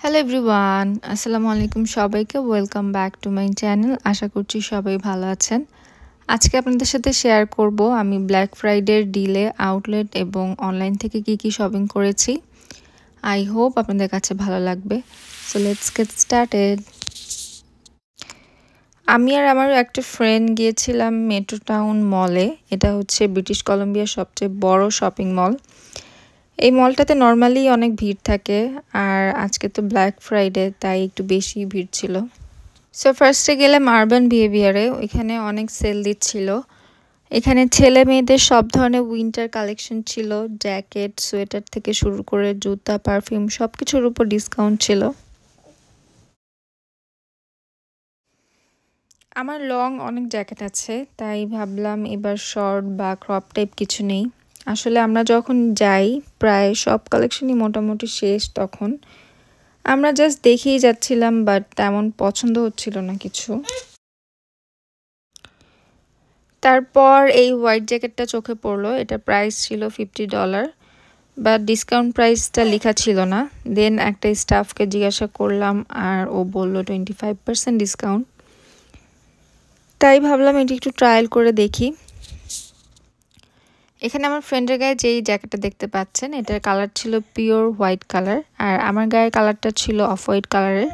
Hello everyone, আসসালামু আলাইকুম সবাইকে। Welcome back to my channel. আশা করছি সবাই ভালো আছেন। আজকে আপনাদের সাথে শেয়ার করব আমি ব্ল্যাক ফ্রাইডের ডিলে আউটলেট এবং অনলাইন থেকে কি শপিং করেছি। আই হোপ আপনাদের কাছে ভালো লাগবে। So let's get started. আমি আর আমার একটা ফ্রেন্ড গিয়েছিলাম মেট্রো টাউন মলে। এটা হচ্ছে ব্রিটিশ কলম্বিয়ার সবচেয়ে বড় শপিং মল। এই মলটাতে নর্মালি অনেক ভিড় থাকে, আর আজকে তো ব্ল্যাক ফ্রাইডে, তাই একটু বেশি ভিড় ছিল। সো ফার্স্টে গেলাম আরবান বিহেভিয়ারে। ওইখানে অনেক সেল দিচ্ছিল। এখানে ছেলে মেয়েদের সব ধরনের উইন্টার কালেকশন ছিল, জ্যাকেট, সোয়েটার থেকে শুরু করে জুতা, পারফিউম সব কিছুর উপর ডিসকাউন্ট ছিল। আমার লং অনেক জ্যাকেট আছে, তাই ভাবলাম এবার শর্ট বা ক্রপ টাইপ কিছু নেই। আসলে আমরা যখন যাই প্রায় সব কালেকশনই মোটামুটি শেষ। তখন আমরা জাস্ট দেখেই যাচ্ছিলাম, বাট তেমন পছন্দ হচ্ছিল না কিছু। তারপর এই হোয়াইট জ্যাকেটটা চোখে পড়লো। এটা প্রাইস ছিল $50, বাট ডিসকাউন্ট প্রাইসটা লেখা ছিল না। দেন একটা স্টাফকে জিজ্ঞাসা করলাম, আর ও বলল 25% ডিসকাউন্ট। তাই ভাবলাম এটি একটু ট্রায়াল করে দেখি। এখানে আমার ফ্রেন্ডের গায়ে যেই জ্যাকেটটা দেখতে পাচ্ছেন, এটার কালার ছিল পিওর হোয়াইট কালার, আর আমার গায়ের কালারটা ছিল অফ হোয়াইট কালারের।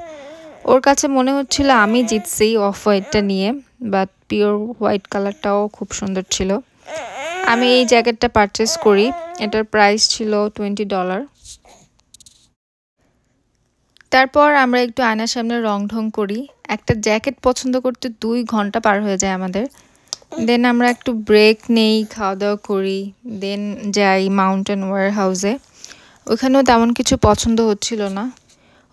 ওর কাছে মনে হচ্ছিল আমি জিতছি অফ হোয়াইটটা নিয়ে, বাট পিওর হোয়াইট কালারটাও খুব সুন্দর ছিল। আমি এই জ্যাকেটটা পারচেস করি। এটার প্রাইস ছিল $20। তারপর আমরা একটু আয়নার সামনে রং ঢং করি। একটা জ্যাকেট পছন্দ করতে 2 ঘন্টা পার হয়ে যায় আমাদের। দেন আমরা একটু ব্রেক নেই, খাওয়া দাওয়া করি। দেন যাই মাউন্টেন ওয়্যার হাউসে। ওইখানেও তেমন কিছু পছন্দ হচ্ছিল না।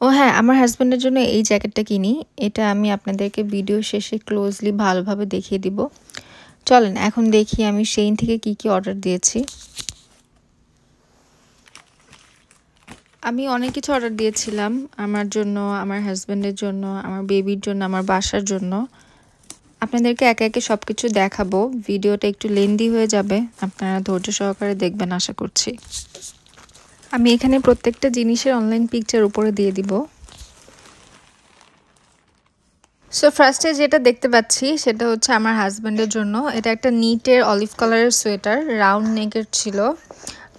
ও হ্যাঁ, আমার হাজব্যান্ডের জন্য এই জ্যাকেটটা কিনি। এটা আমি আপনাদেরকে ভিডিও শেষে ক্লোজলি ভালোভাবে দেখিয়ে দিব। চলেন এখন দেখি আমি সেইন থেকে কি অর্ডার দিয়েছি। আমি অনেক কিছু অর্ডার দিয়েছিলাম, আমার জন্য, আমার হাজব্যান্ডের জন্য, আমার বেবির জন্য, আমার বাসার জন্য। আপনাদেরকে একে একে সব কিছু দেখাবো। ভিডিওটা একটু লেন্দি হয়ে যাবে, আপনারা ধৈর্য সহকারে দেখবেন আশা করছি। আমি এখানে প্রত্যেকটা জিনিসের অনলাইন পিকচার উপরে দিয়ে দিব। সো ফার্স্টে যেটা দেখতে পাচ্ছি সেটা হচ্ছে আমার হাজব্যান্ডের জন্য। এটা একটা নিটের অলিভ কালারের সোয়েটার, রাউন্ড নেকের ছিল,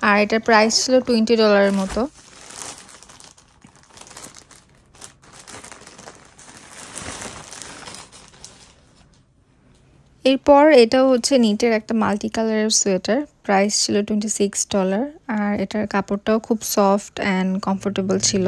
আর এটার প্রাইস ছিল $20 মতো। এরপর এটাও হচ্ছে নিটের একটা মাল্টি কালারের সোয়েটার, প্রাইস ছিল $26, আর এটার কাপড়টাও খুব সফট অ্যান্ড কমফোর্টেবল ছিল।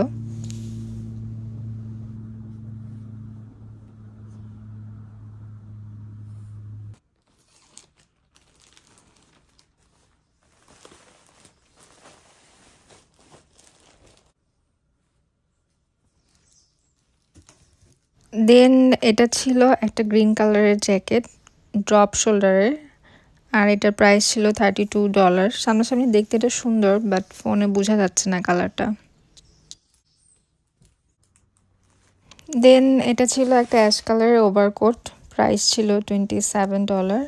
দেন এটা ছিল একটা গ্রিন কালারের জ্যাকেট, ড্রপ শোল্ডারের, আর এটার প্রাইস ছিল $32। সামনাসামনি দেখতে এটা সুন্দর, বাট ফোনে বোঝা যাচ্ছে না কালারটা। দেন এটা ছিল একটা অ্যাশ কালারের ওভারকোট, প্রাইস ছিল $27,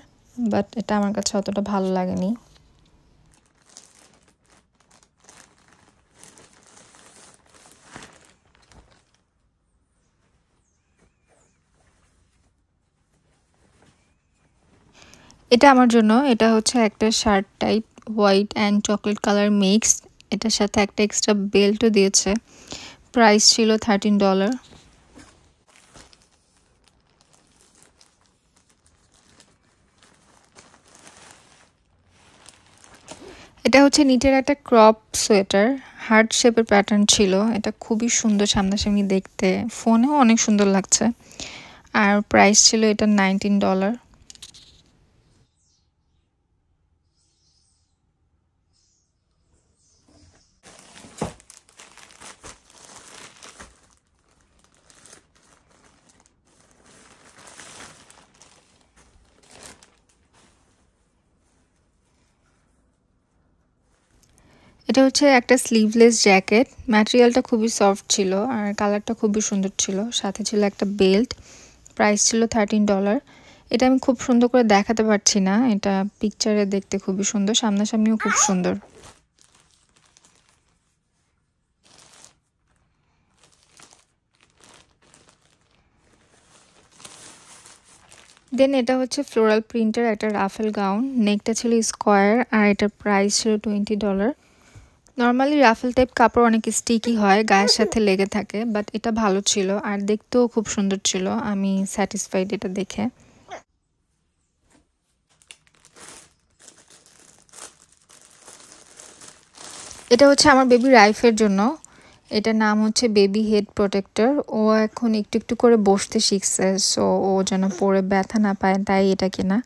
বাট এটা আমার কাছে অতটা ভালো লাগেনি। এটা আমার জন্য। এটা হচ্ছে একটা shirt type, white and chocolate colour mix. এটার সাথে একটা এক্সট্রা বেল্টও দিয়েছে, প্রাইস ছিল $13। এটা হচ্ছে নিটের একটা ক্রপ সোয়েটার, হার্ট শেপের প্যাটার্ন ছিল। এটা খুবই সুন্দর সামনাসামনি দেখতে, ফোনেও অনেক সুন্দর লাগছে, আর প্রাইস ছিল এটা $19। এটা হচ্ছে একটা স্লিভলেস জ্যাকেট, ম্যাটেরিয়ালটা খুবই সফট ছিল, আর কালারটা খুবই সুন্দর ছিল। সাথে ছিল একটা বেল্ট, প্রাইস ছিল $13। এটা আমি খুব সুন্দর করে দেখাতে পারছি না, এটা পিকচারে দেখতে খুবই সুন্দর, সামনাসামনিও খুব সুন্দর। দেন এটা হচ্ছে ফ্লোরাল প্রিন্টের একটা রাফেল গাউন, নেকটা ছিল স্কোয়ার আর এটার প্রাইস ছিল $20। নর্মালি রাফেল টাইপ কাপড় অনেক স্টিকি হয়, গায়ের সাথে লেগে থাকে, বাট এটা ভালো ছিল আর দেখতেও খুব সুন্দর ছিল। আমি স্যাটিসফাইড এটা দেখে। এটা হচ্ছে আমার বেবি রাইফের জন্য। এটার নাম হচ্ছে বেবি হেড প্রোটেক্টর। ও এখন একটু একটু করে বসতে শিখছে, সো ও যেন পরে ব্যথা না পায়, তাই এটা কেনা।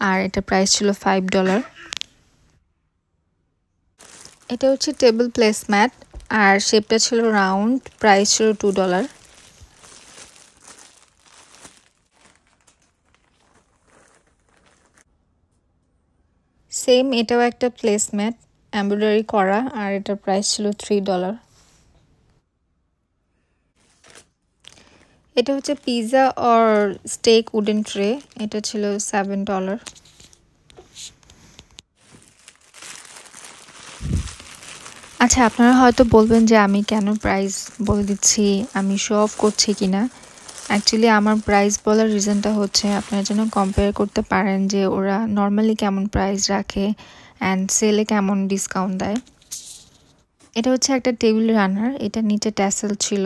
আর এটা প্রাইস ছিল $5। এটা হচ্ছে টেবিল প্লেসম্যাট আর শেপটা ছিল রাউন্ড, প্রাইস ছিল $2। সেম এটাও একটা প্লেসম্যাট, এমব্রয়ডারি করা, আর এটার প্রাইস ছিল $3। এটা হচ্ছে pizza or steak wooden tray, এটা ছিল $7। আচ্ছা, আপনারা হয়তো বলবেন যে আমি কেন প্রাইস বলে দিচ্ছি, আমি শো অফ করছি কিনা। অ্যাকচুয়ালি আমার প্রাইস বলার রিজনটা হচ্ছে আপনারা যেন কম্পেয়ার করতে পারেন যে ওরা নর্মালি কেমন প্রাইস রাখে অ্যান্ড সেলে কেমন ডিসকাউন্ট দেয়। এটা হচ্ছে একটা টেবিল রানার, এটা নিচে ট্যাসেল ছিল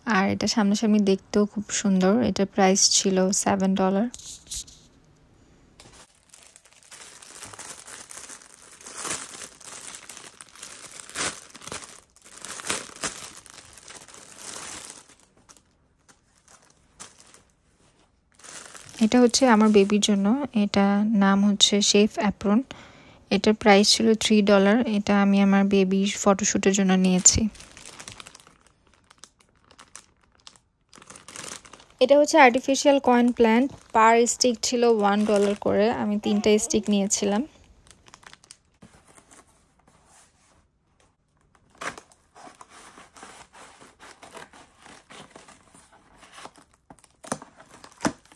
আর এটা সামনাসামনি দেখতেও খুব সুন্দর। এটার প্রাইস ছিল $7। এটা হচ্ছে আমার বেবির জন্য, এটা নাম হচ্ছে শেফ অ্যাপ্রন। এটার প্রাইস ছিল $3। এটা আমি আমার বেবির ফটোশ্যুটের জন্য নিয়েছি। এটা হচ্ছে artificial coin plant, per stick ছিল $1 করে, আমি 3টা স্টিক নিয়েছিলাম।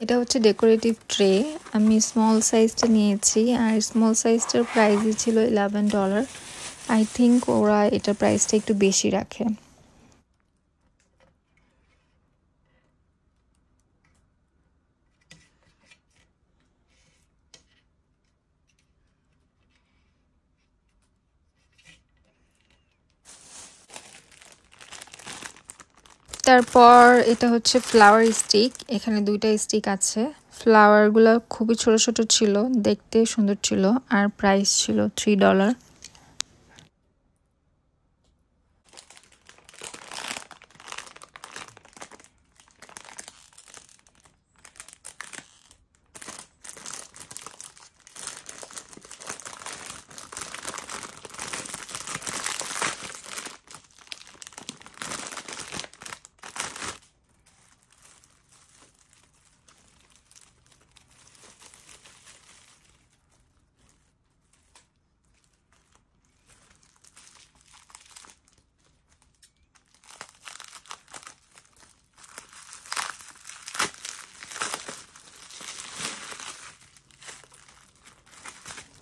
এটা হচ্ছে ডেকোরেটিভ ট্রে, আমি স্মল সাইজটা নিয়েছি আর স্মল সাইজটার প্রাইসই ছিল $11। আই থিঙ্ক ওরা এটার প্রাইসটা একটু বেশি রাখে। তারপর এটা হচ্ছে ফ্লাওয়ার স্টিক, এখানে 2টা স্টিক আছে। ফ্লাওয়ারগুলো খুবই ছোট ছোট ছিল, দেখতে সুন্দর ছিল আর প্রাইস ছিল $3।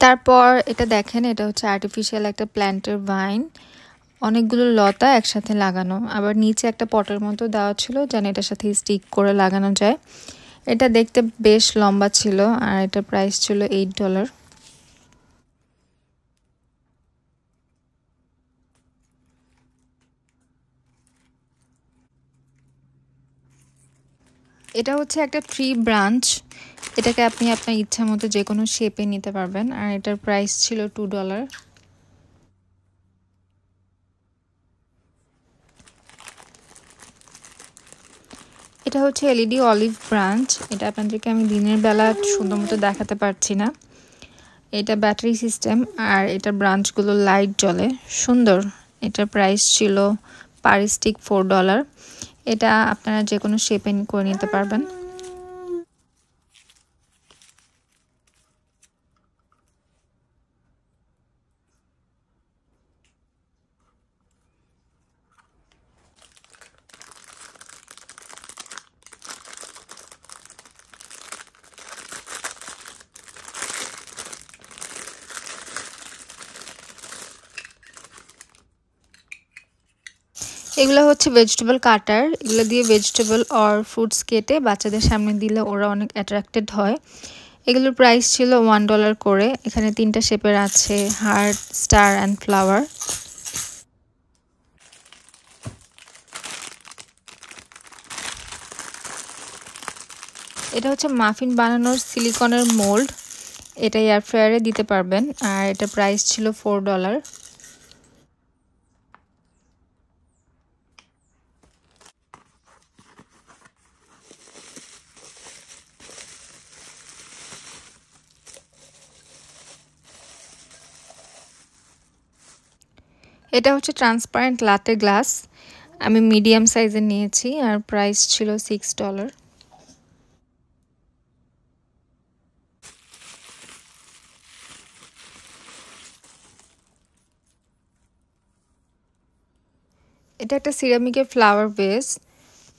তারপর এটা দেখেন, এটা হচ্ছে আর্টিফিশিয়াল একটা প্ল্যান্টের ভাইন, অনেকগুলো লতা একসাথে লাগানো, আবার নিচে একটা পটের মতো দেওয়া ছিল যেন এটার সাথে স্টিক করে লাগানো যায়। এটা দেখতে বেশ লম্বা ছিল আর এটা প্রাইস ছিল $8। এটা হচ্ছে একটা ট্রি ব্রাঞ্চ, এটাকে আপনি আপনার ইচ্ছা মতো যে কোনো শেপে নিতে পারবেন আর এটার প্রাইস ছিল $2। এটা হচ্ছে এলইডি অলিভ ব্রাঞ্চ, এটা আপনাদেরকে আমি দিনের বেলা সুন্দর মতো দেখাতে পারছি না। এটা ব্যাটারি সিস্টেম আর এটা ব্রাঞ্চগুলো লাইট জ্বলে, সুন্দর। এটার প্রাইস ছিল পার স্টিক $4। এটা আপনারা যে কোনো শেপে করে নিতে পারবেন। এগুলো হচ্ছে ভেজিটেবল কাটার। এগুলো দিয়ে ভেজিটেবল অর ফ্রুটস কেটে বাচ্চাদের সামনে দিলে ওরা অনেক অ্যাট্রাক্টেড হয়। এগুলোর প্রাইস ছিল $1 করে। এখানে 3টা শেপের আছে, হার্ট, স্টার অ্যান্ড ফ্লাওয়ার। এটা হচ্ছে মাফিন বানানোর সিলিকনের মোল্ড। এটা এয়ার ফ্রায়ারে দিতে পারবেন, আর এটা প্রাইস ছিল $4। এটা হচ্ছে ট্রান্সপারেন্ট লাটে গ্লাস। আমি মিডিয়াম সাইজের নিয়েছি, আর প্রাইস ছিল $6। এটা একটা সিরামিকের ফ্লাওয়ার বেস।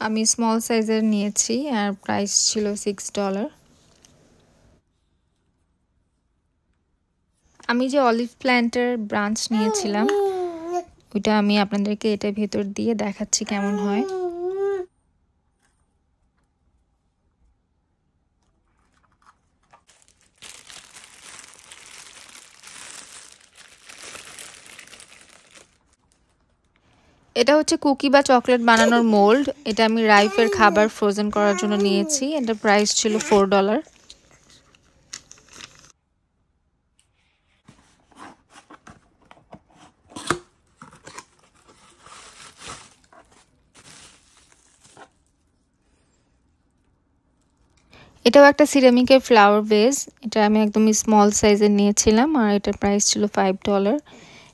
আমি স্মল সাইজের নিয়েছি, আর প্রাইস ছিল $6। আমি যে অলিভ প্ল্যান্টের ব্রাঞ্চ নিয়েছিলাম, ওইটা আমি আপনাদেরকে এটার ভেতর দিয়ে দেখাচ্ছি কেমন হয়। এটা হচ্ছে কুকি বা চকলেট বানানোর মোল্ড। এটা আমি রাইফের খাবার ফ্রোজেন করার জন্য নিয়েছি। এটার প্রাইস ছিল $4। এটাও একটা সিরামিকের ফ্লাওয়ার বেস। এটা আমি একদম স্মল সাইজের নিয়েছিলাম, আর এটার প্রাইস ছিল $5।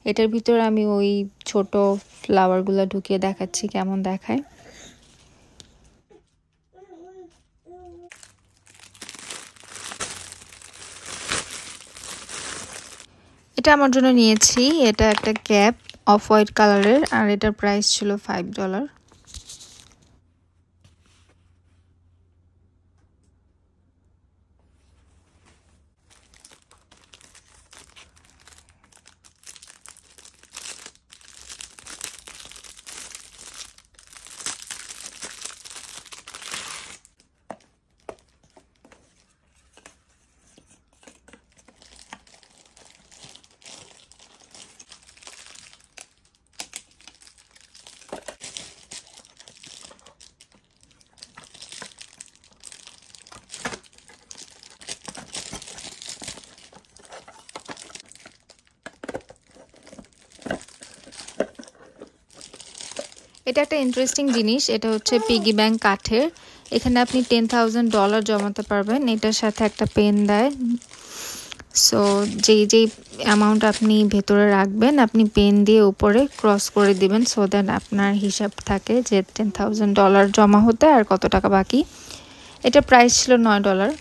এটার ভিতরে আমি ওই ছোট ফ্লাওয়ারগুলো ঢুকিয়ে দেখাচ্ছি কেমন দেখায়। এটা আমার জন্য নিয়েছি। এটা একটা ক্যাপ অফ হোয়াইট কালারের, আর এটার প্রাইস ছিল $5। এটা একটা ইন্টারেস্টিং জিনিস। এটা হচ্ছে পিগি ব্যাংক কাঠের। এখানে আপনি $10,000 জমাতে পারবেন। এটার সাথে একটা পেন দেয়। সো যেই অ্যামাউন্ট আপনি ভেতরে রাখবেন, আপনি পেন দিয়ে উপরে ক্রস করে দিবেন, সো দ্যাট আপনার হিসাব থাকে যে $10,000 জমা হতে আর কত টাকা বাকি। এটা প্রাইস ছিল $9।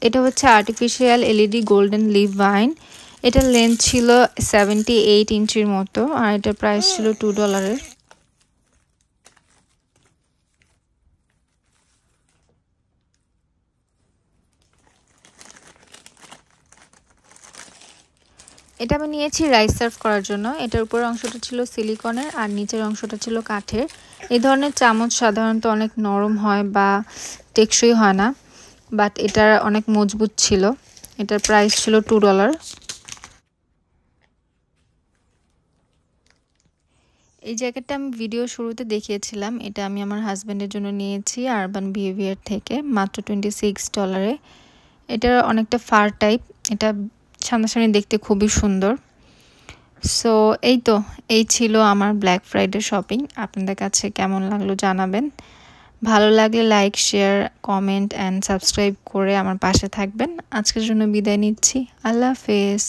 এটা হচ্ছে artificial LED golden leaf vine. এটার লেন্থ ছিল 78 ইঞ্চির মতো, আর এটার প্রাইস ছিল $2। এটা আমি নিয়েছি রাইস সার্ভ করার জন্য। এটার উপরের অংশটা ছিল সিলিকনের, আর নিচের অংশটা ছিল কাঠের। এই ধরনের চামচ সাধারণত অনেক নরম হয় বা টেকসই হয় না, বাট এটা অনেক মজবুত ছিল। এটার প্রাইস ছিল $2। এই জ্যাকেটটা আমি ভিডিও শুরুতে দেখিয়েছিলাম। এটা আমি আমার হাজব্যান্ডের জন্য নিয়েছি আরবান বিহেভিয়ার থেকে, মাত্র $26। এটা অনেকটা ফার টাইপ। এটা সামনাসামনি দেখতে খুবই সুন্দর। সো এই ছিল আমার ব্ল্যাক ফ্রাইডে শপিং। আপনাদের কাছে কেমন লাগলো জানাবেন। ভালো লাগলে like, share, comment and subscribe করে আমার পাশে থাকবেন। আজকের জন্য বিদায় নিচ্ছি। আল্লাহ হাফেজ।